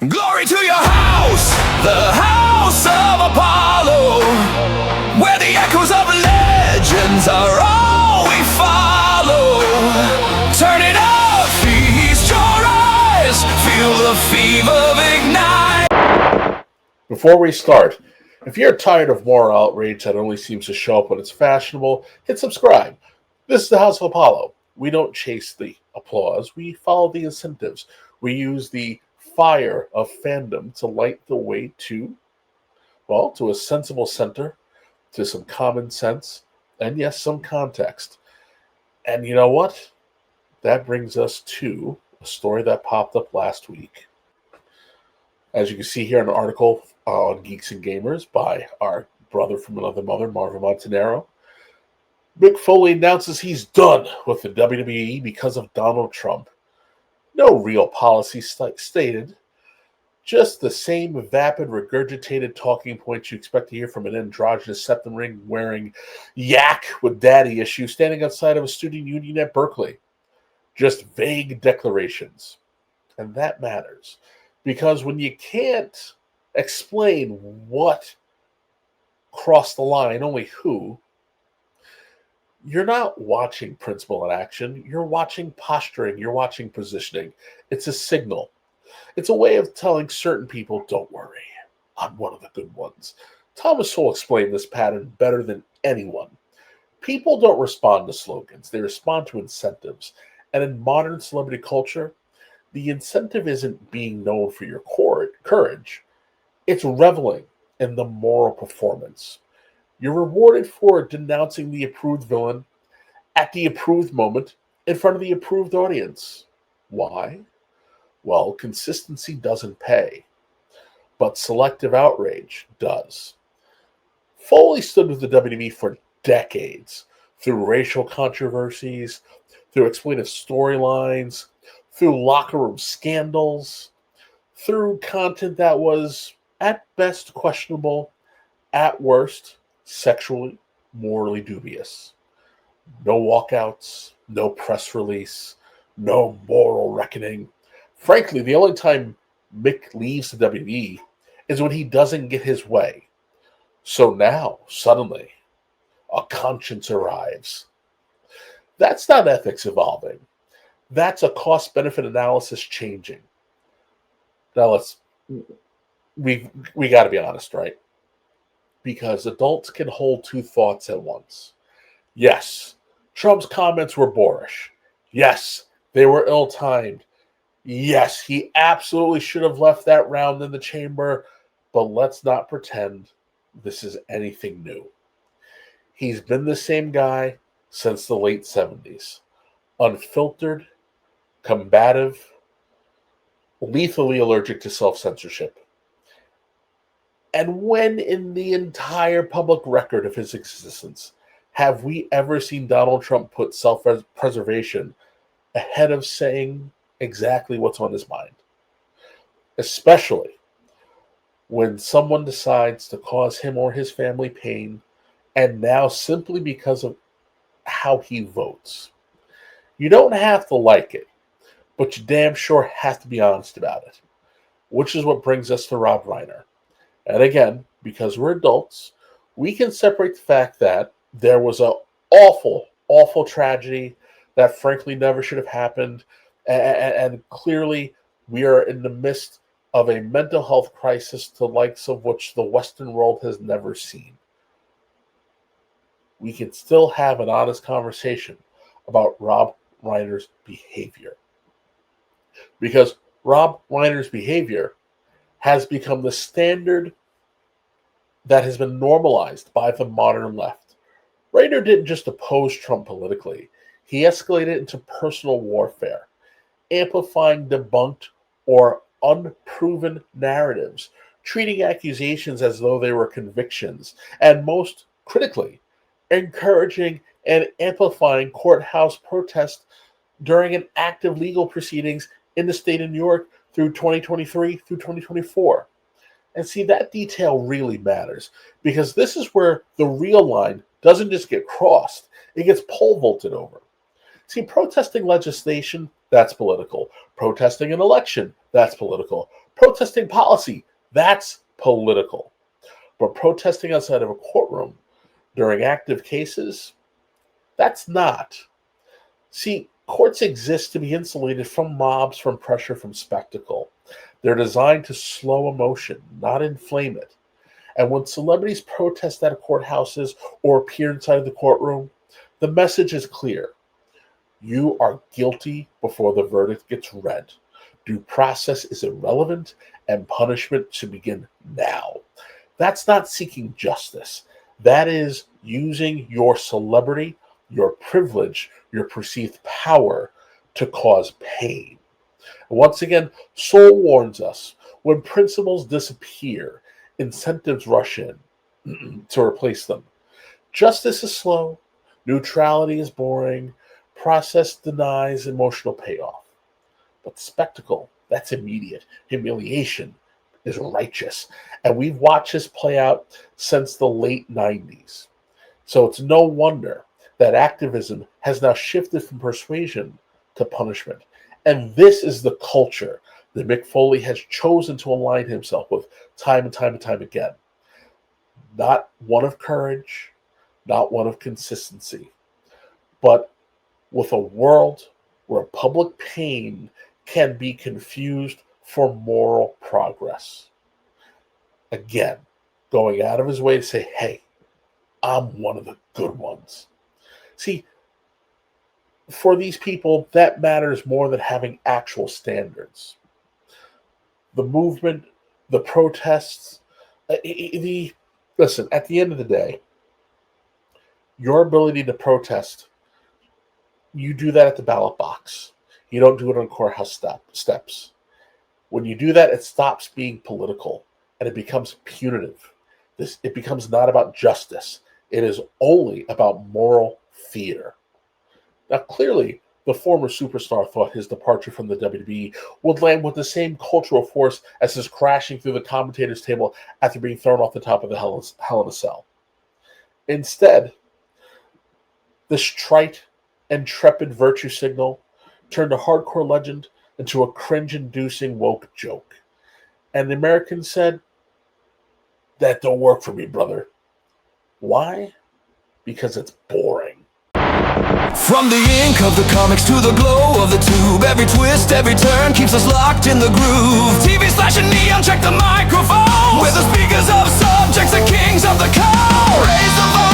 Glory to your house, the house of Apollo, where the echoes of legends are all we follow. Turn it up, feast your eyes, feel the fever ignite. Before we start, if you're tired of more outrage that only seems to show up when it's fashionable, hit subscribe. This is the House of Apollo. We don't chase the applause, we follow the incentives. We use the fire of fandom to light the way to a sensible center, to some common sense, and yes, some context. And you know what? That brings us to a story that popped up last week. As you can see here in an article on Geeks and Gamers by our brother from another mother, Marvin Montanaro, Mick Foley announces he's done with the WWE because of Donald Trump. No real policy stated, just the same vapid, regurgitated talking points you expect to hear from an androgynous septum ring wearing yak with daddy issues standing outside of a student union at Berkeley. Just vague declarations. And that matters, because when you can't explain what crossed the line, only who, you're not watching principle in action. You're watching posturing. You're watching positioning. It's a signal. It's a way of telling certain people, don't worry, I'm one of the good ones. Thomas Sowell explained this pattern better than anyone. People don't respond to slogans. They respond to incentives. And in modern celebrity culture, the incentive isn't being known for your courage. It's reveling in the moral performance. You're rewarded for denouncing the approved villain at the approved moment in front of the approved audience. Why? Well, consistency doesn't pay, but selective outrage does. Foley stood with the WWE for decades, through racial controversies, through expletive storylines, through locker room scandals, through content that was at best questionable, at worst sexually, morally dubious. No walkouts, no press release, no moral reckoning. Frankly, the only time Mick leaves the WWE is when he doesn't get his way. So now, suddenly, a conscience arrives. That's not ethics evolving. That's a cost-benefit analysis changing. Now we got to be honest, right? Because adults can hold two thoughts at once. Yes, Trump's comments were boorish. Yes, they were ill-timed. Yes, he absolutely should have left that round in the chamber, but let's not pretend this is anything new. He's been the same guy since the late 70s. Unfiltered, combative, lethally allergic to self-censorship. And when in the entire public record of his existence have we ever seen Donald Trump put self-preservation ahead of saying exactly what's on his mind? Especially when someone decides to cause him or his family pain, and now simply because of how he votes. You don't have to like it, but you damn sure have to be honest about it. Which is what brings us to Rob Reiner. And again, because we're adults, we can separate the fact that there was an awful, awful tragedy that frankly never should have happened. And clearly we are in the midst of a mental health crisis the likes of which the Western world has never seen. We can still have an honest conversation about Rob Reiner's behavior. Because Rob Reiner's behavior has become the standard that has been normalized by the modern left. Reiner didn't just oppose Trump politically. He escalated into personal warfare, amplifying debunked or unproven narratives, treating accusations as though they were convictions, and most critically, encouraging and amplifying courthouse protests during an active legal proceedings in the state of New York through 2023 through 2024. And see, that detail really matters, because this is where the real line doesn't just get crossed, it gets pole vaulted over. See, protesting legislation, that's political. Protesting an election, that's political. Protesting policy, that's political. But protesting outside of a courtroom during active cases, that's not. See, courts exist to be insulated from mobs, from pressure, from spectacle. They're designed to slow emotion, not inflame it. And when celebrities protest at courthouses or appear inside the courtroom, the message is clear. You are guilty before the verdict gets read. Due process is irrelevant, and punishment should begin now. That's not seeking justice. That is using your celebrity, your privilege, your perceived power to cause pain. And once again, Sowell warns us, when principles disappear, incentives rush in to replace them. Justice is slow, neutrality is boring, process denies emotional payoff. But spectacle, that's immediate. Humiliation is righteous. And we've watched this play out since the late 90s. So it's no wonder that activism has now shifted from persuasion to punishment. And this is the culture that Mick Foley has chosen to align himself with time and time and time again. Not one of courage, not one of consistency, but with a world where public pain can be confused for moral progress. Again, going out of his way to say, hey, I'm one of the good ones. See, for these people, that matters more than having actual standards. The movement, the protests, listen, at the end of the day, your ability to protest, you do that at the ballot box. You don't do it on courthouse steps. When you do that, it stops being political and it becomes punitive. It becomes not about justice. It is only about moral theater. Now, clearly, the former superstar thought his departure from the WWE would land with the same cultural force as his crashing through the commentator's table after being thrown off the top of the Hell in a Cell. Instead, this trite and trepid virtue signal turned a hardcore legend into a cringe-inducing woke joke. And the Americans said, that don't work for me, brother. Why? Because it's boring. From the ink of the comics to the glow of the tube, every twist, every turn keeps us locked in the groove. TV's flashing neon, check the microphone. We're the speakers of subjects, the kings of the code. Raise the voice.